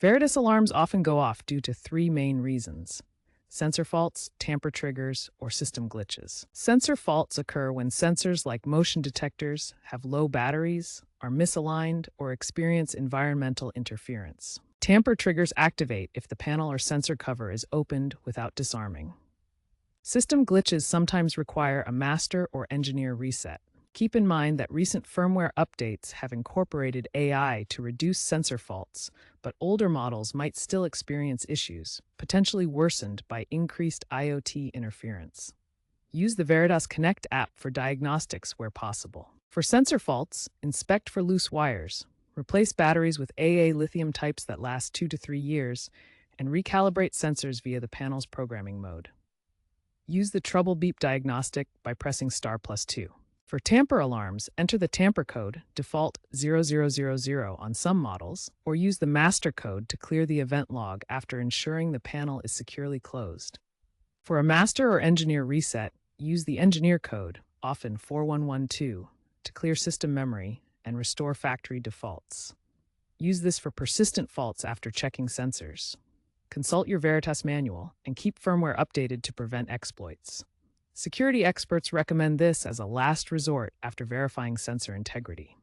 Veritas alarms often go off due to three main reasons: sensor faults, tamper triggers, or system glitches. Sensor faults occur when sensors like motion detectors have low batteries, are misaligned, or experience environmental interference. Tamper triggers activate if the panel or sensor cover is opened without disarming. System glitches sometimes require a master or engineer reset. Keep in mind that recent firmware updates have incorporated AI to reduce sensor faults, but older models might still experience issues, potentially worsened by increased IoT interference. Use the Veritas Connect app for diagnostics where possible. For sensor faults, inspect for loose wires, replace batteries with AA lithium types that last 2 to 3 years, and recalibrate sensors via the panel's programming mode. Use the trouble beep diagnostic by pressing *+2. For tamper alarms, enter the tamper code, default 0000 on some models, or use the master code to clear the event log after ensuring the panel is securely closed. For a master or engineer reset, use the engineer code, often 4112, to clear system memory and restore factory defaults. Use this for persistent faults after checking sensors. Consult your Veritas manual and keep firmware updated to prevent exploits. Security experts recommend this as a last resort after verifying sensor integrity.